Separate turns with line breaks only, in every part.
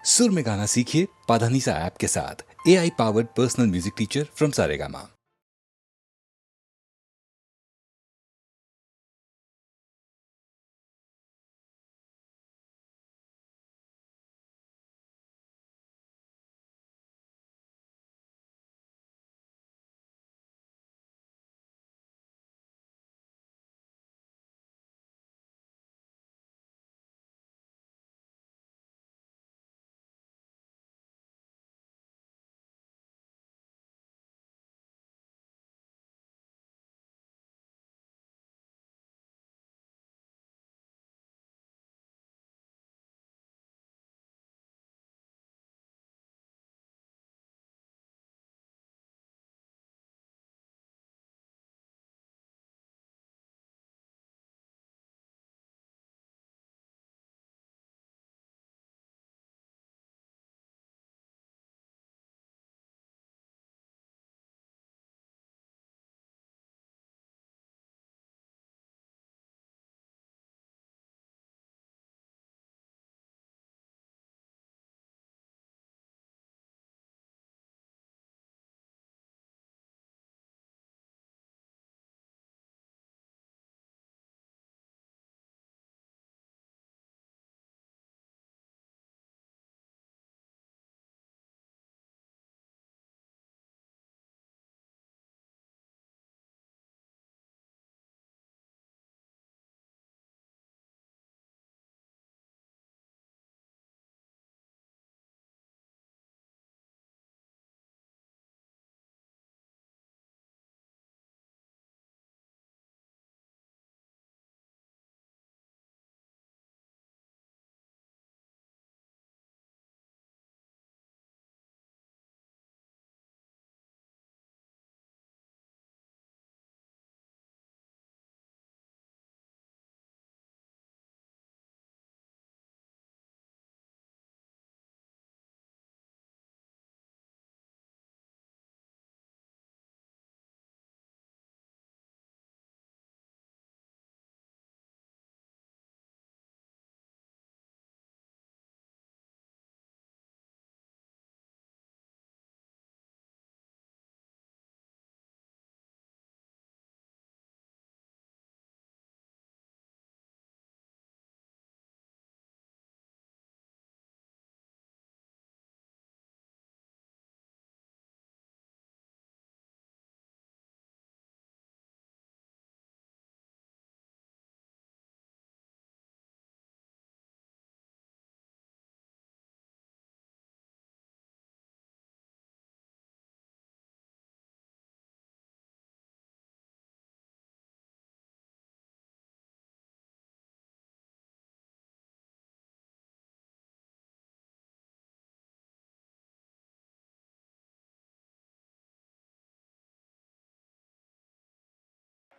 सुर में गाना सीखिए पाधानीसा ऐप के साथ। AI powered personal music teacher from Saregama.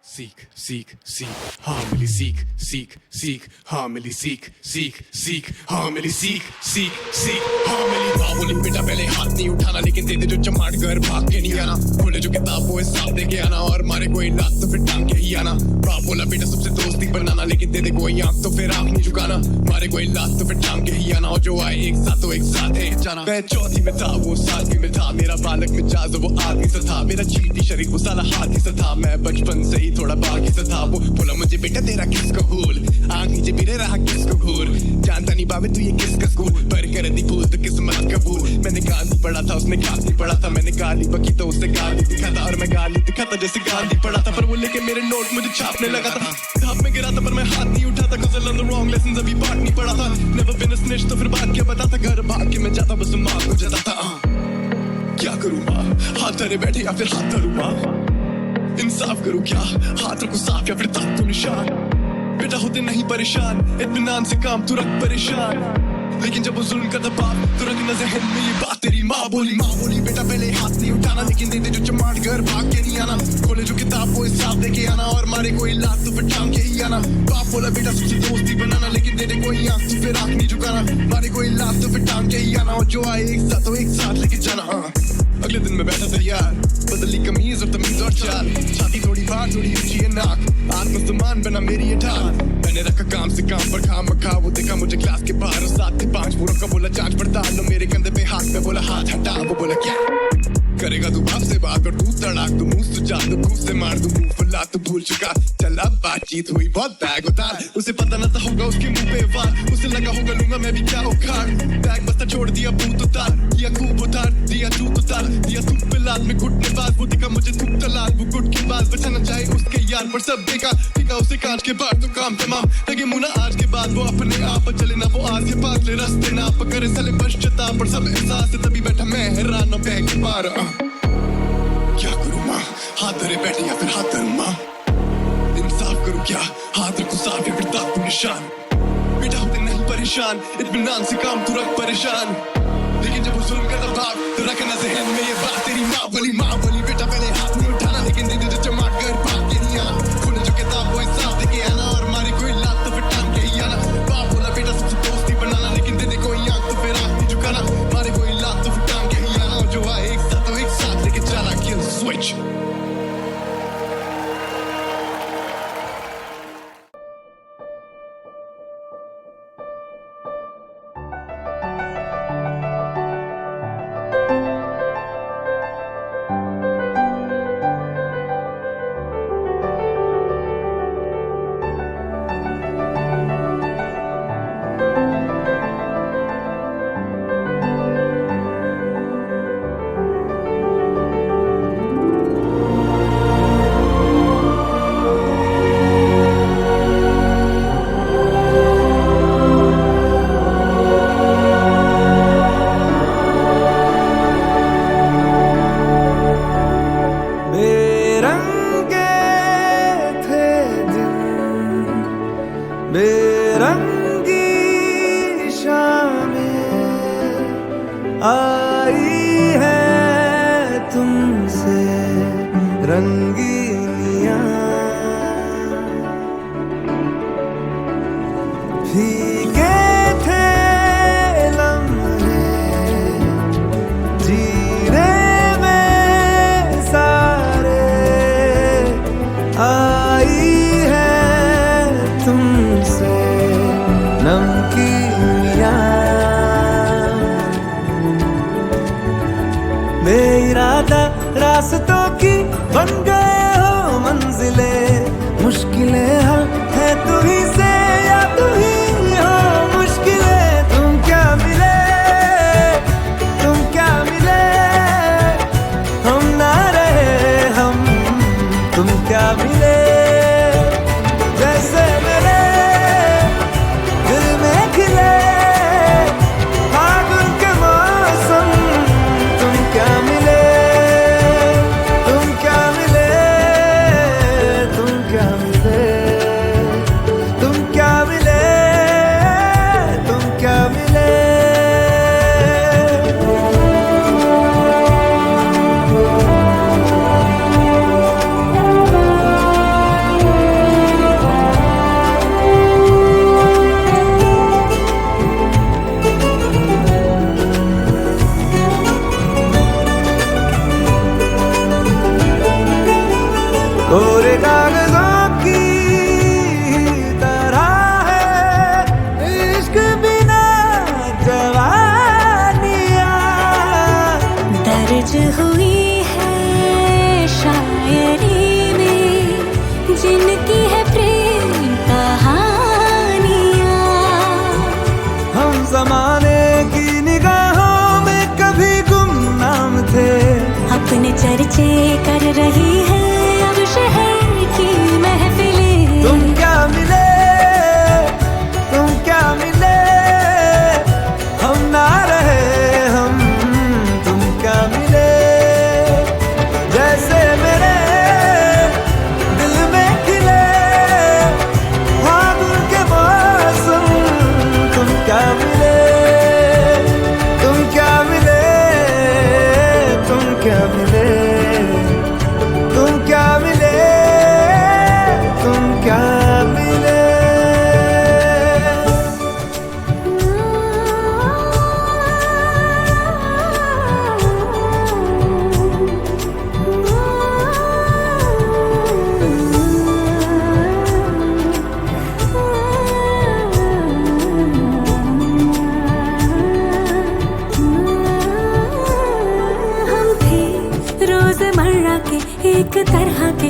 सीख सीख सीख हाँ मिली सीख सीख सीख हाँ मिली सीख सीख सीख हाँ मिली सीख सीख सीख हाँ मिली। बाबुली बेटा पहले हाथ नहीं उठाना, लेकिन दे दे जो चमाट घर भाग के नहीं आना। खोले जो किताब वो हिसाब दे के आना, और मारे कोई लात तो फिर टांग के ही आना। बाप बोला बेटा सबसे दोस्ती बनाना, लेकिन दे दे कोई आंख तो फिर आंख नहीं झुकाना। मारे कोई लात तो फिर टांग के ही आना, और जो आए एक साथ तो एक साथ है जाना। मैं चौथी में था वो सातवीं में था, मेरा बालक मिजाज वो आदमी सा था। मेरा चीटी शरीर वो साला हाथी सा था। मैं बचपन से ही थोड़ा बागी सा था। वो बोला मुझे बेटा तेरा किसको भूल, आंख नीचे बिरे रहा किसको घूर। जानता नहीं बाबे तू ये किसका स्कूल, पर कर दी भूल तो किस्मत कबूल। मैंने गांधी पढ़ा था उसने घास नहीं पढ़ा था। मैंने गाली बकी तो उससे गाली दिखा था, और मैं गाली दिखा था जैसे गांधी पढ़ा था। पर वो लेके मेरे नोट मुझे छापने लगा था। धाप में गिरा था पर मैं हाथ नहीं उठाता, cause I learned the wrong lessons अभी पाठ नहीं पढ़ा था। Never been a snitch तो फिर बात क्या बताता। घर भाग के मैं जाता बस माँ को जताता। क्या करूँ माँ, हाथ धरे बैठे या फिर हाथ धरूँ माँ। इंसाफ करूँ क्या, हाथ रखूँ साफ या फिर दांत तो निशान। बेटा होते नहीं परेशान, इत्मीनान से काम तू रख परेशान। लेकिन जब वो जुल्म करता बाप तो रखना ज़हन में ये बात। तेरी माँ बोली बेटा पहले हाथ नहीं उठाना, लेकिन दे दे जो चमाट घर भाग के नहीं आना। खोले जो किताब वो हिसाब दे के आना, और मारे कोई लात तो फिर टांग के ही आना। बाप बोला बेटा सबसे दोस्ती बनाना, लेकिन दे दे कोई आंख तो फिर आंख नहीं झुकाना। मारे कोई लात तो फिर टांग के ही आना, और जो आए एक साथ तो एक साथ लेके जाना। अगले दिन मैं बैठा तैयार, बदली कमीज और तमीज और चाल। छाती थोड़ी बाहर थोड़ी ऊंची है नाक, आत्मसम्मान बना मेरी ये ढाल। मैंने रखा काम से काम पर खाम रखा, वो देखा मुझे क्लास के बाहर और 7 से 5 पूरा का बोला जांच पड़ताल लो मेरे कंधे पे हाथ में, बोला हाथ हटा, वो बोला क्या करेगा तू बाप से बात और तू तड़ाक तू मुंह सुझा दो मुंह से मार दो मुंह फुला तू भूल चुका, चल अब बातचीत हुई बहुत बैग उतार, उसे पता न था होगा उसके मुंह पे वार, उसे लगा होगा लूंगा मैं भी क्या उखाड़, बैग बस्ता छोड़ दिया बूत उतार, दिया खूब उतार दिया जूत उतार, दिया सूप पे लात में घुटने बात, वो दिखा मुझे थूक तलाल, वो गुट की बात बचाना चाहे उसके यार पर सब देखा फिका उसे कांच के बाहर तो काम तमाम लगे मुना आज के बाद, वो अपने आप चले ना वो आज के पास ले रास्ते ना पकड़े साले पश्चाता पर सब एहसास है, तभी बैठा मैं हैरान बैग के पार क्या करूं माँ, हाथ धरे बैठे या फिर हाथ धरूं माँ, इंसाफ करूं क्या, हाथ रखूं साफ या फिर दाग दूं निशान, बेटा होते नहीं परेशान, इत्मीनान से काम तू रख परेशान, लेकिन जब वो जुल्म करता भाग तो रखना ज़हन में ये बात, तेरी माँ बोली बेटा पहले हाथ नहीं उठाना, लेकिन दीदी जो जमा कर भाग के नहीं आना, खोले जो किताब वो इंसाफ देके आना, और मारी कोई लात तो फिर टांग के ही आना, बाप बोला बेटा सबसे दोस्ती बनाना, लेकिन दीदी कोई आंख तो फिर आंख नहीं झुकाना, मारी कोई लात तो फिर टांग के ही आना, और जो आए एक साथ तो एक साथ लेके चला किल स्विच।
बेरंगी शामें आई है तुमसे रंगीनियां, भीगे थे लम्हे जीने में सारे, आई है तुमसे नमकीनियां, बेइरादा रास्तों की बन गए हो मंजिलें, मुश्किलें हल है तू ही से या तू ही हो मुश्किलें, तुम क्या मिले हम ना रहे हम, तुम क्या मिले जैसे मेरे दिल में खिले फागुन के मौसम, तुम क्या मिले तुम क्या मिले तुम क्या मिले तुम क्या मिले तुम क्या मिले। कोरे कागजों की तरह है इश्क बिना जवानियां,
दर्ज हुई है शायरी में जिनकी है प्रेम कहानियां,
हम जमाने की निगाहों में कभी गुमनाम थे,
अपने चर्चे कर रही है अब शहर की महफिलें,
तुम क्या मिले हम ना रहे हम, तुम क्या मिले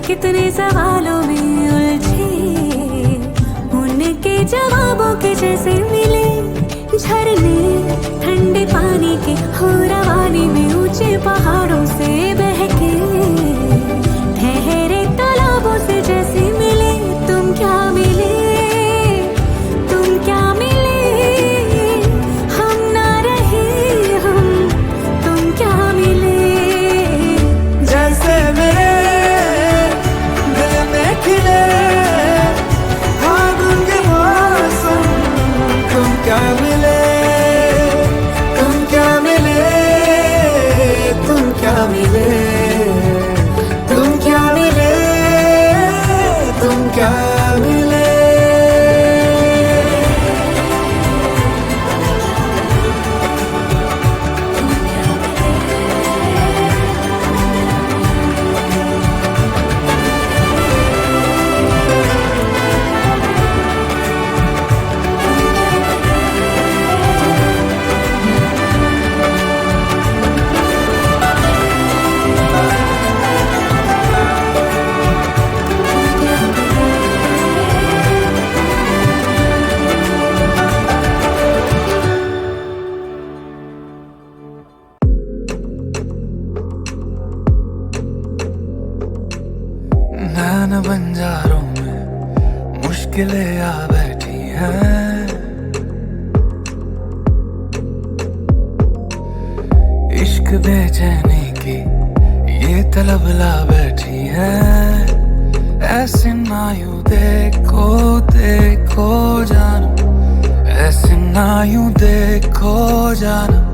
कितने सवालों में उलझे, उनके जवाबों के जैसे मिले झरने ठंडे पानी के हो रवानी में, ऊंचे पहाड़ों से बहके ठहरे तालाबों से जैसे मिले। तुम क्या मिले, तुम क्या मिले, हम ना रहे हम, तुम क्या मिले।
जैसे मेरे दिल में खिले फागुन के मौसम, तुम क्या मिले, तुम क्या मिले, तुम क्या मिले, तुम क्या मिले, तुम क्या मिले। नैन बंजारों में मुश्किलें आ बैठी हैं, इश्क बेचैनी की ये तलब ला बैठी है। ऐसे ना यूं देखो देखो जानम, ऐसे ना यूं देखो जानम,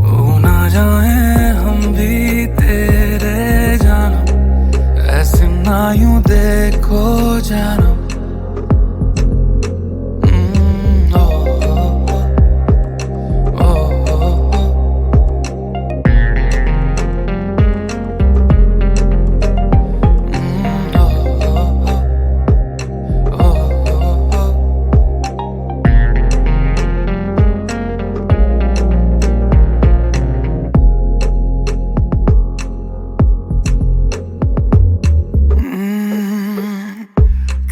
हो ना जाए हम भी तेरे जानम, ऐसे ना यूं देखो जानम।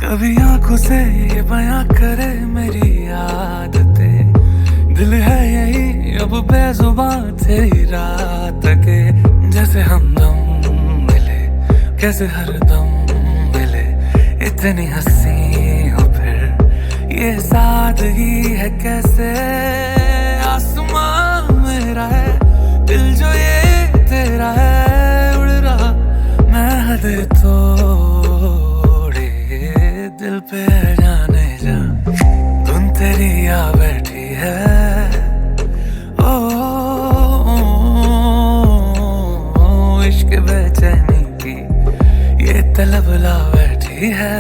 कभी आंखों से ये बयां करे मेरी आदतें, दिल है यही अब बेजुबान तेरी रात के। जैसे हमदम मिले कैसे हरदम मिले, इतनी हंसी हो फिर ये सादगी है कैसे। आसमां मेरा है दिल जो ये तेरा है, उड़ रहा मैं हद तोड़े दिल पे जाने जा, धुन तेरी आ बैठी है। ओ, इश्क बेचैनी की ये तलब ला बैठी है।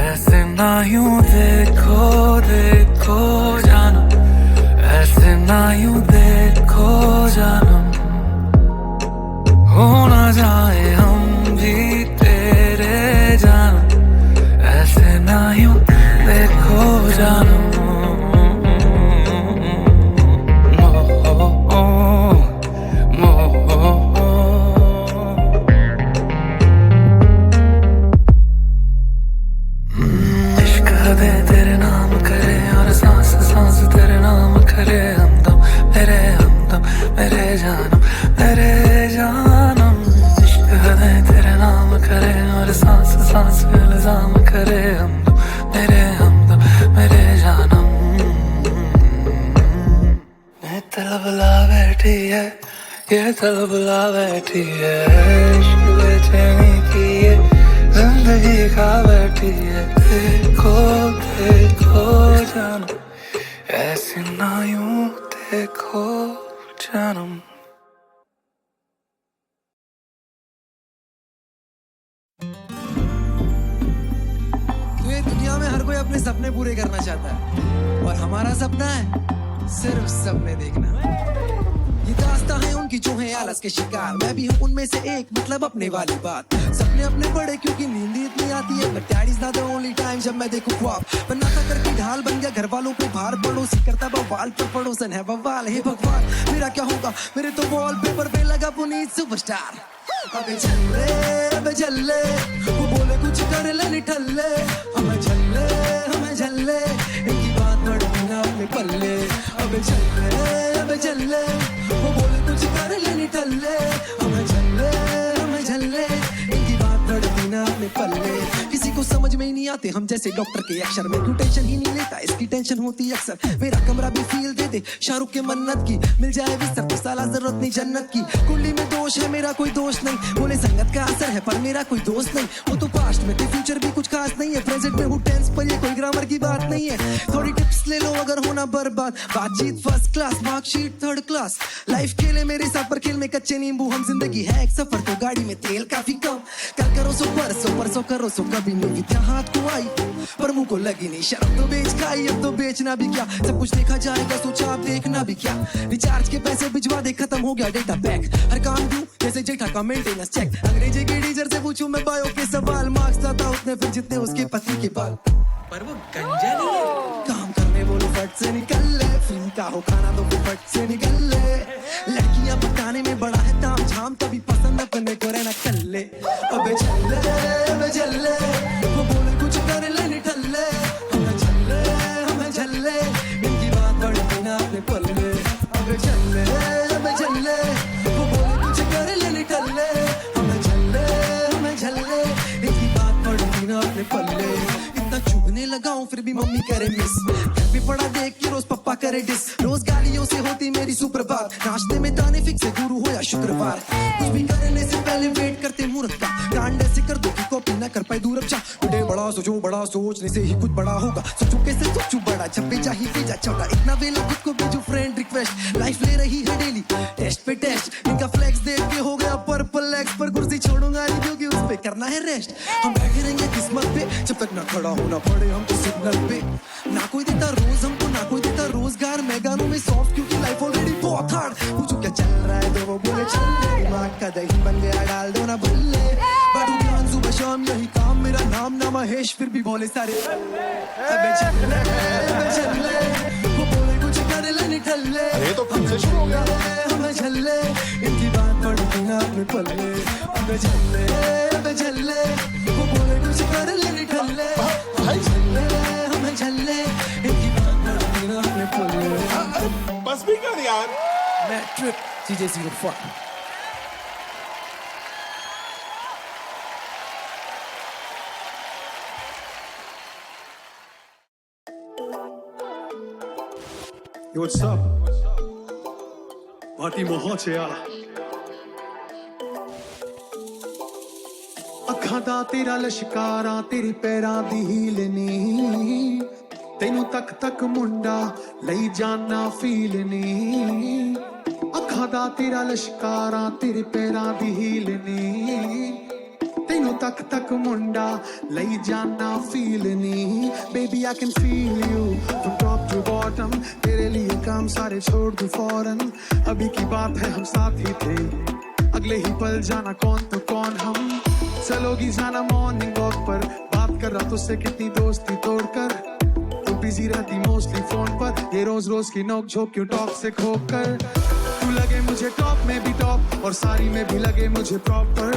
ऐसे ना यूं देखो देखो जानम, ऐसे ना यूं देखो जानम, हो ना जाए हम भी तेरे जानम, ऐसे ना यूं देखो जानम। इश्क हदे तेरे नाम करे और सांस सांस तेरे नाम करे, हमदम मेरे जानम मेरे जानम। इश्क हदे तेरे नाम करे और सांस सांस इल्जाम करे, हमदम मेरे जानम। ये तलब ला बैठी है, ये तलब ला बैठी है, इश्क बेचैनी की ये जिंदगी खा बैठी है। देखो देखो जानम, ऐसे ना यूं देखो जानम। ये दुनिया में हर कोई अपने सपने पूरे करना चाहता है, और हमारा सपना है सिर्फ सपने देखना। ये दास्तां है उनकी जो है आलस के शिकार, मैं भी हूँ उनमें से एक, मतलब अपने वाली बात। सपने अपने बड़े क्योंकि नींद इतनी आती है, but daddy's not the only time जब मैं देखूं ख्वाब। बनाता करके ढाल बन गया घर वालों पे भार, पड़ोसी करता बवाल पर पड़ोसन है बवाल। हे भगवान मेरा क्या होगा, मेरे तो वॉलपेपर पे लगा पुनीत सुपरस्टार। अबे झल्ले वो बोले कुछ कर ले निठल्ले हमें झल्ले इनकी बात पड़ती ना अपने पल्ले अबे झल्ले वो बोले कुछ कर ले निठल्ले हमें झल्ले इनकी बात पड़ती ना अपने पल्ले किसी को समझ में ही नहीं आते हम जैसे डॉक्टर के अक्षर में क्यों टेंशन ही नहीं लेता इसकी टेंशन होती अक्सर मेरा कमरा भी फील दे दे शाहरुख के मन्नत की मिल जाए बिस्तर तो साला जरूरत नहीं जन्नत की कुंडली में दोष है मेरा कोई दोष नहीं बोले संगत का असर है पर मेरा कोई दोस्त नहीं वो तो पास्ट में फ्यूचर भी कुछ खास नहीं है प्रेजेंट में हूँ टेंस पर ये कोई ग्रामर की बात नहीं है थोड़ी टिप्स ले लो अगर होना बर्बाद बातचीत first class marksheet third class life खेले मेरे साथ पर खेल में कच्चे नींबू हम जिंदगी है एक सफर तो गाड़ी में तेल काफी कम कल करो सो परसों करो सो कभी नहीं विद्या हाथ को आई पर मुंह को लगी नहीं शर्म तो बेच खाई अब तो बेचना भी क्या सब कुछ देखा जाएगा सोचा आप देखना भी क्या रिचार्ज के पैसे भिजवा दे खत्म हो गया डेटा पैक हर काम दूं जैसे जेठा का मेंटेनेंस चेक अंग्रेजी के टीचर से पूछूं मैं बायो के सवाल मार्क्स लाता उतने फिर जितने उसके पति के बाल पर वो गंजा नहीं है काम करने बोलो फट से निकल ले फिल्म का हो खाना तो फिर फट से निकल ले लड़कियां बताने में बड़ा है ताम झाम तभी पसंद न करने को रहना कल ले अबे झल्ले वो बोले कुछ कर ले निठल्ले हमें झल्ले इनकी बात पड़ती ना अपने पल्ले अबे झल्ले वो बोले कुछ कर ले निठल्ले हमें झल्ले इनकी बात पड़ती ना अपने पल्ले इतना चुभने लगा हूँ फिर भी मम्मी करे मिस घर भी पड़ा देख के रोज पप्पा करे डिस रोज गालियों से होती मेरी सुप्रभात नाश्ते में दाने फिक्स है गुरु हो या शुक्रवार कुछ भी करने से पहले वेट करते मुहूर्त का कांड ऐसे कर दो कि कॉपी ना कर पाए दूर अब जा उठे बड़ा सोचो बड़ा सोचने से ही कुछ बड़ा होगा सोचो कैसे सोचू बड़ा जब भेजा ही भेजा छोटा इतना वेला खुद को भेजो फ्रेंड रिक्वेस्ट लाइफ ले रही है डेली टेस्ट पे टेस्ट इनका फ्लेक्स देख के हो गया पर्पल एक्स पर कुर्सी छोड़ूंगा नहीं क्योंकि उस पे करना है रेस्ट हम बैठे रहेंगे किस्मत पे जब तक ना खड़ा होना पड़े हमको सिग्नल पे ना कोई देता रोज हमको ना कोई देता रोजगार मैं गानों में सॉफ्ट क्योंकि लाइफ ऑलरेडी बहुत हार्ड पूछो क्या चल रहा है तो वो बोले चल रहे दिमाग का दही बन गया डाल दो ना भल्ले बाटू ध्यान सुबह शाम यही काम मेरा नाम ना महेश फिर भी बोले सारे अबे झल्ले वो बोले कुछ कर ले निठल्ले
ये तो फिर से शुरू हो गया
हमें झल्ले इनकी बात पड़ती ना अपने पल्ले अबे झल्ले वो बोले कुछ कर ले निठल्ले हमें झल्ले इनकी बात पड़ती ना अपने पल्ले
बस भी कर यार
मैं trip CJ04
Yo, what's up? Party ਬਹੁਤ ਆ ਅੱਖਾਂ ਦਾ ਤੇਰਾ ਲਸ਼ਕਾਰਾਂ ਤੇਰੇ ਪੈਰਾਂ ਦੀ ਹੀਲ ਨੀ ਤੈਨੂੰ ਤੱਕ ਤੱਕ ਮੁੰਡਾ ਲਈ ਜਾਨਾ ਫੀਲ ਨੀ ਅੱਖਾਂ ਦਾ ਤੇਰਾ ਲਸ਼ਕਾਰਾਂ ਤੇਰੇ ਪੈਰਾਂ ਦੀ ਹੀਲ ਨੀ ਤੈਨੂੰ ਤੱਕ ਤੱਕ ਮੁੰਡਾ ਲਈ ਜਾਨਾ ਫੀਲ ਨੀ baby I can feel you from top to bottom तेरे लिए काम सारे छोड़ दूं फौरन अभी की बात है हम साथ ही थे अगले ही पल जाना कौन तो कौन हम चलोगी जाना मॉर्निंग वॉक पर बात कर रहा तुझसे कितनी दोस्ती तोड़कर तू बिजी रहती मोस्टली फोन पर ये रोज रोज की नोक झोंक क्यों टॉक्सिक होकर तू लगे मुझे टॉप में भी टॉप और सारी में भी लगे मुझे प्रॉपर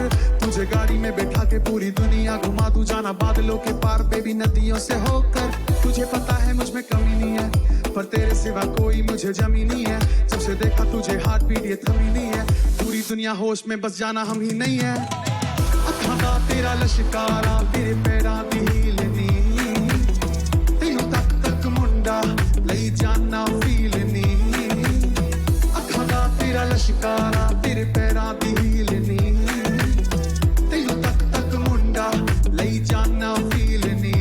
तुझे गाड़ी में बैठा के पूरी दुनिया घुमा दूं जाना बादलों के पार बेबी नदियों से होकर तुझे पता है मुझ में कमी नहीं है पर तेरे सिवा कोई मुझे जमी नहीं है जब से देखा तुझे हार्ट बीट ये थमी नहीं है पूरी दुनिया होश में बस जाना हम ही नहीं है अखा दा तेरा लश्कारा तेरे पैरां दी हील नी तैनू तक तक मुंडा लई जाना फील नी अखा दा तेरा लश्कारा तेरे पैरां दी हील नी तैनू तक तक मुंडा लई जाना फील नी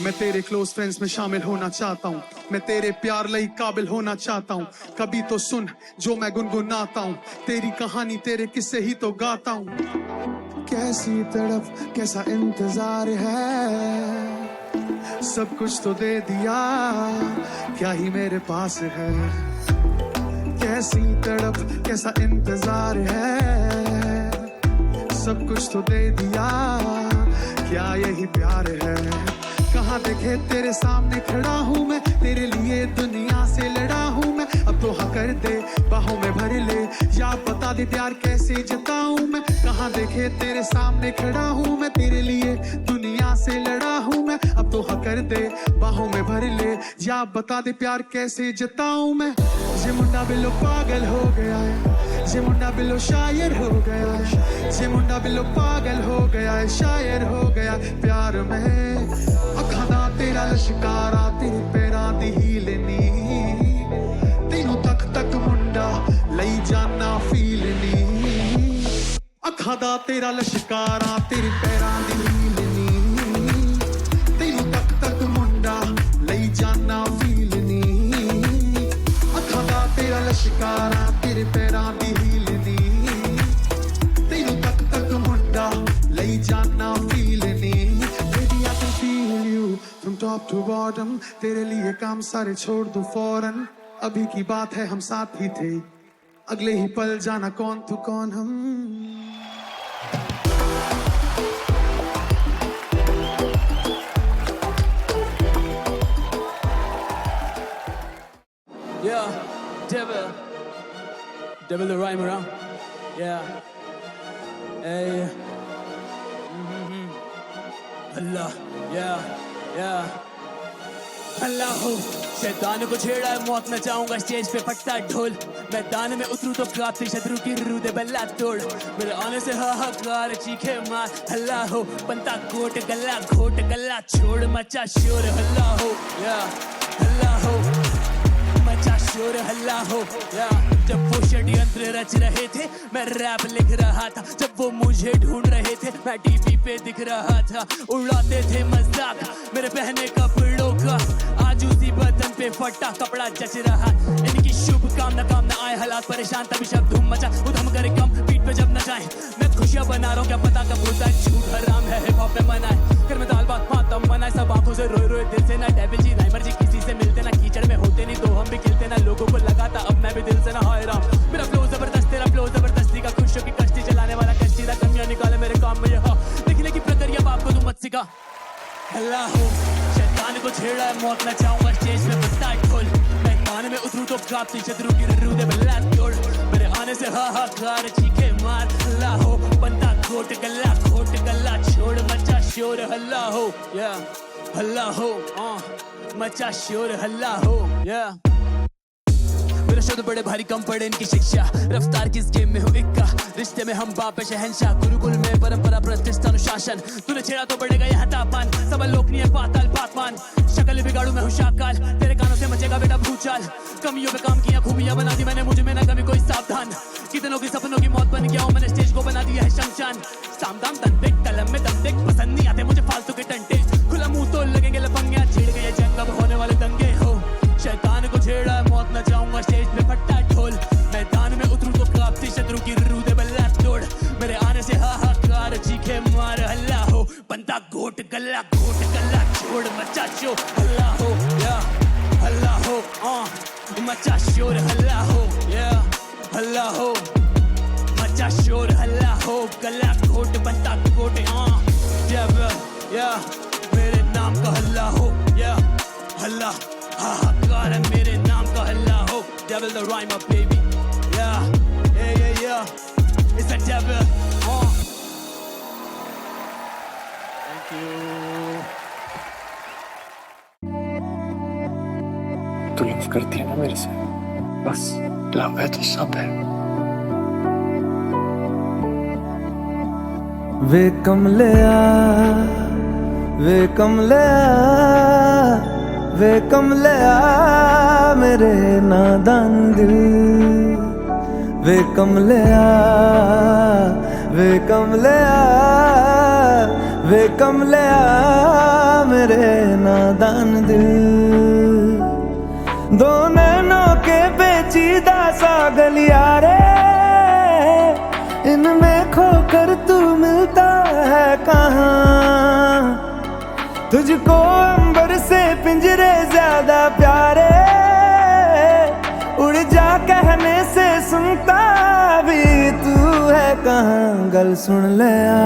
मैं तेरे क्लोज फ्रेंड्स में शामिल होना चाहता हूँ मैं तेरे प्यार लई काबिल होना चाहता हूँ कभी तो सुन जो मैं गुनगुनाता हूँ तेरी कहानी तेरे किस्से ही तो गाता हूँ कैसी तड़प कैसा इंतजार है सब कुछ तो दे दिया क्या ही मेरे पास है कैसी तड़प कैसा इंतजार है सब कुछ तो दे दिया क्या यही प्यार है कहाँ देखे तेरे सामने खड़ा हूँ मैं तेरे लिए दुनिया से लड़ा हूँ मैं अब तो हाँ कर दे बाहों में भर ले या बता दे प्यार कैसे जताऊँ मैं बिना देखे तेरे सामने खड़ा हूँ मैं, तेरे लिए दुनिया से लड़ा हूँ मैं। अब तो हाँ कर दे, बाहों में भर ले, या बता दे प्यार कैसे जताऊं मैं। ये मुंडा बिल्लो पागल हो गया है, ये मुंडा बिल्लो शायर हो गया है, ये मुंडा बिल्लो पागल हो गया है, शायर हो गया प्यार में। अखां दा तेरा लश्कारा तेरे पैरां दी हील नी, तेनू तक तक मुंडा लई जाना फील नी। अखां दा तेरा लश्कारा तेरे पैरां दी हील नी, तेनू तक तक मुंडा लई जाना फील नी। अखां दा तेरा लश्कारा तेरे पैरां दी हील नी, तेनू तक तक मुंडा लई जाना feel knee. Baby I can feel you from top to bottom, तेरे लिए काम सारे छोड़ दो फौरन। अभी की बात है हम साथ ही थे, अगले ही पल जाना कौन तू कौन हम।
Yeah, devil the rhyme around. Yeah, hey, Allah, yeah. अल्लाह हो, शैतान को छेड़ा है मौत में जाऊंगा स्टेज पे फटता ढोल। मैदान में उतरूं तो काफी शत्रु की रूदे बल्ला तोड़। मेरे आने से हाहाकार चीखे मार। अल्लाह हो, बनता कोट गला घोट गला छोड़ मचा शोर। अल्लाह हो, या अल्लाह हो, मचा शोर। अल्लाह हो, या जब वो षड्यंत्र रच रहे थे मैं रैप लिख रहा था, जब वो मुझे ढूंढ रहे थे मैं टीवी पे दिख रहा था। उड़ाते थे मजाक मेरे पहने कपड़ों का, आज उसी बदन पे फटा कपड़ा जच रहा। इनकी शुभ कामना काम न आए, हालात परेशान तभी शब्द धूम मचा। उधम करे कम पीठ पे जब न जाए, मैं खुशियां बना रहा हूँ क्या पता कब होता है झूठ हराम है हिप हॉप में मनाए। फिर मैं दाल बात मातम मनाए, सब आंखों से रोए रोए दिल से ना डेविल जी नाइमर जी किसी से मिलते ना कीचड़ में होते नहीं तो हम भी खिलते ना लोगों को लगाता अब मैं भी दिल से ना हाय राम। मेरा फ्लो जबरदस्त तेरा फ्लो जबरदस्ती का, खुशियों की कश्ती चलाने वाला कश्ती दा कमियां निकाले मेरे काम में यहाँ लिखने की प्रक्रिया बाप को तू मत सिखा। अल्लाह हो, शैतान को छेड़ा है मौत में जाऊंगा स्टेज पे बस्ता ढोल। मैदान में उतरूं तो काफी शत्रु की रूदे बल्ला तोड़। मेरे आने से हाहाकार चीखे मार। अल्लाह हो, बनता घोट गला घोट गला छोड़ मचा शोर। अल्लाह हो, या अल्लाह हो, मचा शोर। अल्लाह हो, या मेरे शब्द बड़े भारी कम पड़े इनकी शिक्षा। रफ्तार किस गेम में हो इक्का, रिश्ते में हम बाप शहनशाह। गुरुकुल में परंपरा प्रतिष्ठा अनुशासन, तूने छेड़ा तो बढ़ेगा यहाँ तापमान। सब लोकनीय पाताल पातमान, शक्ल बिगाड़ू मैं हूँ शाकाल। तेरे कानों से मचेगा बेटा भूचाल, कमियों पे काम किया खूबियां बना दी मैंने मुझ में ना कभी कोई सावधान। कितनों की सपनों की मौत बन गया हूँ मैंने, स्टेज को बना दिया है शमशान। सामदाम दम देख कलम में दम देख, पसंद नहीं आते मुझे फालतू के टंटे। खुला मुंह तो लगेंगे लफंगियां, छिड़ गए जंग अब होने वाले दंगे हो। शैतान को छेड़ा है मौत न जाऊंगा स्टेज पे फट्टा ढोल। मैदान में उतरूं तो काफी शत्रु की रूदे बल्ला तोड़। मेरे आने से हाहाकार चीखे मार। अल्लाह हो, बनता घोट गला छोड़ मचा शोर। अल्लाह हो, या अल्लाह हो, मचा शोर। अल्लाह हो, या अल्लाह हो, मचा शोर। अल्लाह हो, गला घोट बनता घोट। या मेरे नाम का अल्लाह हो, या अल्लाह हाहाकार है मेरे नाम का। अल्लाह हो, devil the rhymer baby, yeah, it's a devil. Thank you.
तू लव करती है ना मेरे से, बस लव है तो सब है।
वे कमलिया वे कमलिया वे कमलिया मेरे नादान दिल। वे कमलिया वे कमलिया वे कमलिया मेरे नादान दिल। दो नैनों के पेचीदा सा गलियारे, इनमें खोकर तू मिलता है कहाँ। तुझको अंबर से पिंजरे ज्यादा प्यारे, उड़ जा कहने से सुनता भी तू है कहाँ। गल सुन लिया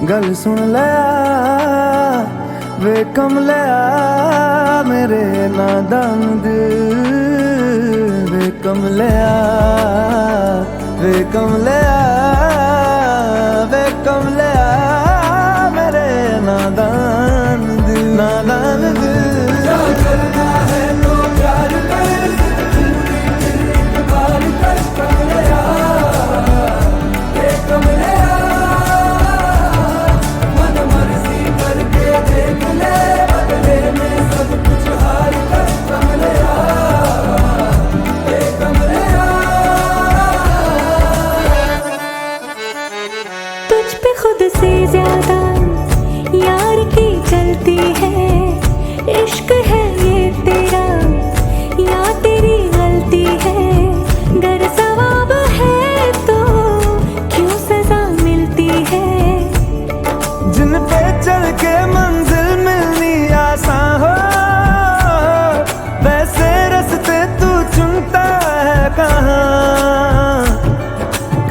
गल सुन लिया वे कमलिया मेरे नादान दिल। वे कमलिया वे कमलिया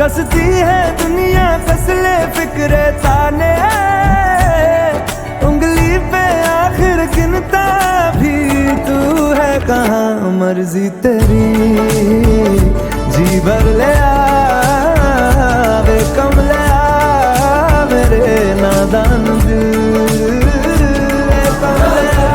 कसती है दुनिया कसले फिक्रे ताने, उंगली पे आखिर गिनता भी तू है कहाँ। मर्जी तेरी जी भर ले आ वे कम ले आ मेरे नादान दिल वे कम ले आ।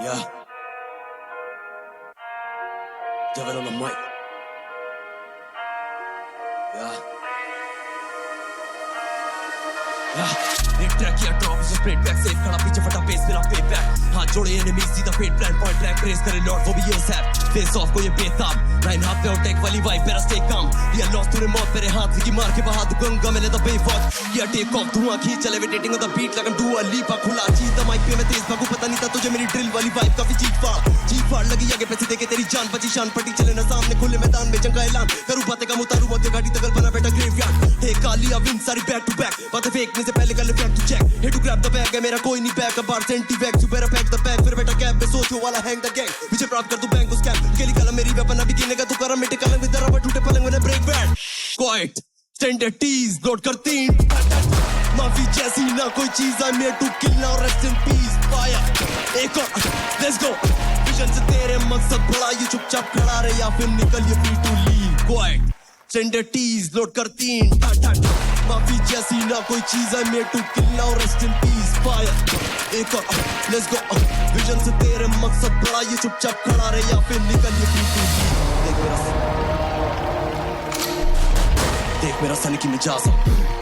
Yeah. Devil on the mic. Yeah. एक ट्रैक किया ड्रॉप उसे स्ट्रेट बैक सेफ खड़ा पीछे फटा पेस मेरा पे बैक हाथ जोड़े एनिमी सीधा fate plan point blank race करे लॉर्ड वो भी ये सैप फेस ऑफ को ये बेताब लाइन हाथ पे और टेक वाली वाइब मेरा स्टे कम ये लॉस तूने मौत मेरे हाथ की मार के बहा दू गंगा मैंने द बेवॉच ये टेक ऑफ धुआं खींच चले वेटिंग ऑन द बीट लगन डू अ लीप खुला चीज द माइक पे मैं तेज भागू पता नहीं था तुझे मेरी ड्रिल वाली वाइब काफी चीट फाड़ लगी आगे पैसे देके तेरी जान बची शान पटी चले ना सामने खुले मैदान में जंग का ऐलान करूं बातें का उतारू मध्य घाटी तगल बना बेटा ग्रेवयार्ड हे कालिया विन सारी बैक टू बैक बातें फेंकने से पहले कर ले front to check hey to grab the bag है मेरा कोई नहीं बैक बार सेंटी bag you better pack the bag फिर बेटा कैप में सोचो वाला हैंग द गैंग पीछे प्राप्त कर तू बैंक को स्कैम केली कलम मेरी वेपन अभी गिनेगा तू करम मिटे कलम विद रबर टूटे पलंग में break bad quite standard tease load करती माफी जैसी ना कोई चीज I'm here to kill now rest in peace fire एक और लेट्स गो विजन से तेरे मकसद बड़ा ये चुपचाप खड़ा रहे या फिर निकल ये free to leave quite standard tease load करती माफी जैसी ना कोई चीज I'm here to kill now rest in peace fire एक और लेट्स गो विजन से तेरे मकसद बड़ा ये चुपचाप खड़ा रहे या फिर निकल ये फ्री टू लीव देख मेरा सन की मिजाज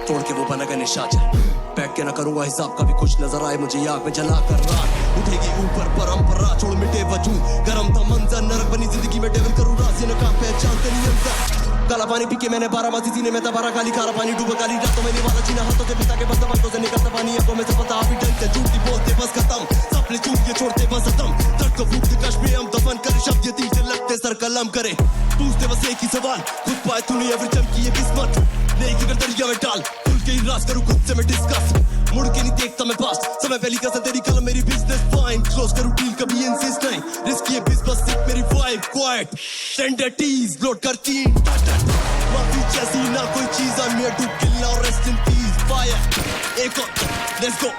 तोड़ के वो बनेगा निशाचर बैठ के ना करूंगा हिसाब का भी कुछ नजर आए मुझे आग में जला कर रात उठेगी ऊपर परंपरा छोड़ मिटे वजूद गरम था मंजर नरक बनी जिंदगी में डेविल करूं राजी न का पहचान तेरी अंदर काला पानी पी के मैंने 12 मासी सीने में तबारा काली खारा पानी डूबा काली रातों में निवाला जीना हाथों से पिता के बस दबातों से निकलता पानी आंखों में से पता आप ही डरते झूठी बोलते बस खत्म सपने चूट के छोड़ते बस खत्म दर्द को फूकते कश में हम दफन करे शब्द ये तीर से लगते सर कलम करे पूछते बस एक ही सवाल खुद पाए तूने एवरी चमकी ये किस्मत नहीं अगर दरिया में डाल खुल के ही राज करूं खुद से मैं डिस्कस मुड़ के नहीं देखता मैं पास समय पहली कसम तेरी कलम मेरी बिजनेस फाइन क्लोज करूं डील कभी इंसिस्ट नहीं रिस्की है बिज बस सिर्फ मेरी vibe quite standard tease load करती माफी जैसी ना कोई चीज I'm here to kill now rest in peace fire एक और लेट्स गो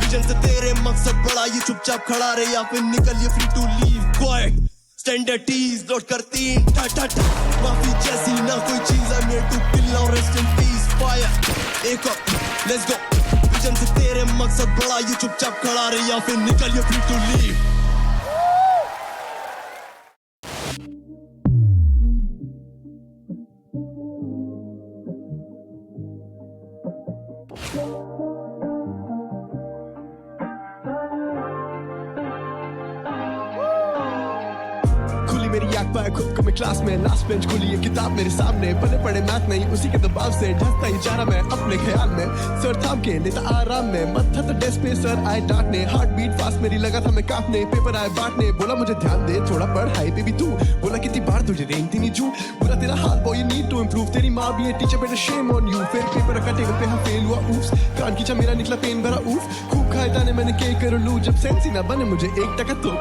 विजन से तेरे मकसद बड़ा ये चुपचाप खड़ा रहे या फिर निकल ये free to leave quite standard tease load करती माफी जैसी ना कोई चीज I'm here to kill now rest in peace fire एक और लेट्स गो विजन से तेरे मकसद बड़ा ये चुपचाप खड़ा रहे या फिर निकल ये फ्री टू लीव
मेरी आंख पाया खुद को मैं क्लास में लास्ट बेंच खुली ये किताब मेरे सामने पढ़े पढ़े मैथ नहीं उसी के दबाव से ढसता ही जा रहा मैं अपने ख्याल में सर थाम के लेता आराम में मत था तो डेस्क पे सर आए डांटने हार्ट बीट फास्ट मेरी लगा था मैं कांपने पेपर आए बांटने बोला मुझे ध्यान दे थोड़ा पढ़ हाई बेबी तू बोला कितनी बार तुझे रेंगती नहीं झूठ बोला तेरा हाल boy you need to improve तेरी माँ भी है टीचर बेटा शेम ऑन यू फिर पेपर रखा टेबल पे हाँ फेल हुआ ऊप्स कान खींचा मेरा निकला पेन भरा ऊफ खूब खाए दाने मैंने के कर लू जब सेंस ही ना बने मुझे 1 टका तो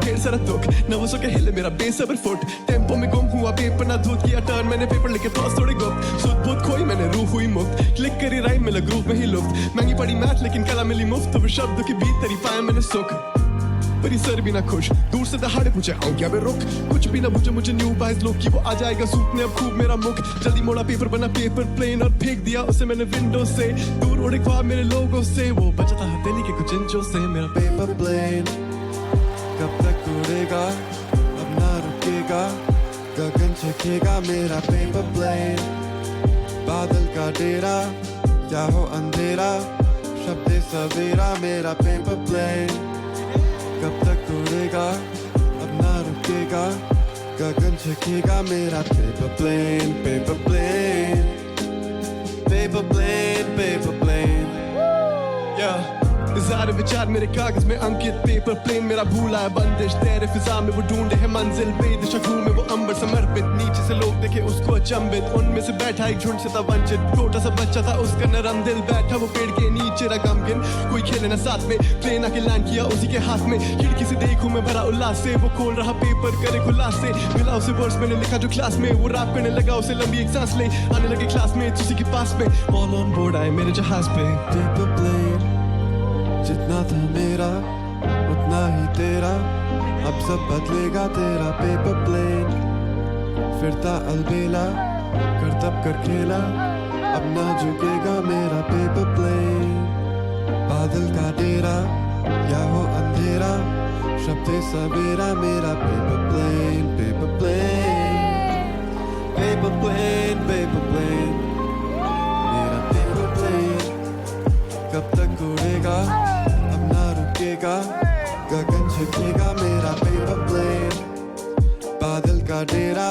ढेर सारा तुक न वो सो के हिले मेरा बेसब्र फुट टेम्पो में गुम हुआ पेपर ना धूत किया टर्न मैंने पेपर लिखे पास थोड़े गुप्त सुध बुध खोई मैंने रूह हुई मुक्त क्लिक करी राइम मिला ग्रुप में ही लुफ्त महंगी पड़ी मैथ लेकिन कला मिली मुफ्त तो शब्द की बीत तेरी पाया मैंने सुख पर सर भी ना खुश दूर से दहाड़े पूछे आओ क्या मैं रुक कुछ भी ना पूछे मुझे न्यू बाइज लोग की वो आ जाएगा सूखने अब खूब मेरा मुख जल्दी मोड़ा पेपर बना पेपर प्लेन और फेंक दिया उसे मैंने विंडो से दूर उड़े ख्वाब मेरे लोगों से वो बचा था हथेली के कुछ इंचों से मेरा
पेपर प्लेन कब तक उड़ेगा अब ना रुकेगा गगन झुकेगा मेरा पेपर प्लेन बादल का डेरा क्या हो अंधेरा शब्द सवेरा मेरा पेपर प्लेन कब तक उड़ेगा अब ना रुकेगा गगन झुकेगा मेरा paper plane paper plane paper plane paper plane
सारे विचार मेरे कागज में अंकित, पेपर प्लेन मेरा भूला है बंदिश, तेरे फिजा में वो ढूंढे है मंजिल, बेदिशा घूमे वो अंबर समर्पित, नीचे से लोग देखे उसको अचंभित, उनमें से बैठा एक झुंड से था वंचित, छोटा सा बच्चा था उसका नरम दिल, बैठा वो पेड़ के नीचे रहा गमगीन, कोई खेले ना साथ में, ट्रेन आके लैंड किया उसी के हाथ में, खिड़की से देखूं मैं भरा उल्लास से, वो खोल रहा पेपर करे खुलास से, मिला उसे वर्ड्स मैंने लिखा जो क्लास में, वो रैप करने लगा उसे लंबी एक सांस ले, आने लगे क्लासमेट्स उसी के पास में, ऑल ऑन बोर्ड आए मेरे जहाज पे।
पेपर प्लेन जितना था मेरा उतना ही तेरा, अब सब बदलेगा तेरा। पेपर प्लेन फिरता अलबेला, कर तब कर खेला, अब ना झुकेगा मेरा। पेपर प्लेन बादल का डेरा या हो अंधेरा, शब्द सवेरा मेरा। Paper plane paper plane paper plane paper plane मेरा। पेपर प्लेन कब तक उड़ेगा, अब ना रुकेगा, गगन झुकेगा मेरा। पेपर प्लेन बादल का डेरा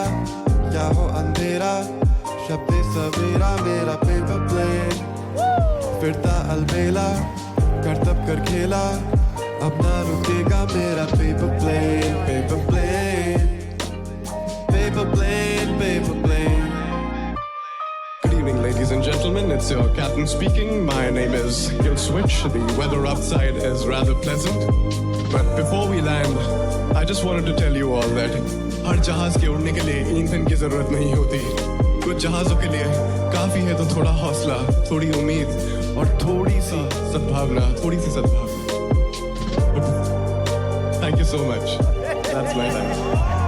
या हो अंधेरा, शब्द सवेरा मेरा। पेपर प्लेन फिरता अलबेला, कर तब कर खेला, अब ना रुकेगा मेरा। Paper plane paper plane paper plane paper plane.
Good evening, ladies and gentlemen. It's your captain speaking. My name is Kill Switch. The weather outside is rather pleasant. But before we land, I just wanted to tell you all that हर जहाज के उड़ने के लिए ईंधन की जरूरत नहीं होती। कुछ जहाजों के लिए काफी है तो थोड़ा हौसला, थोड़ी उम्मीद और थोड़ी सी सद्भावना। Thank you so much. That's my life.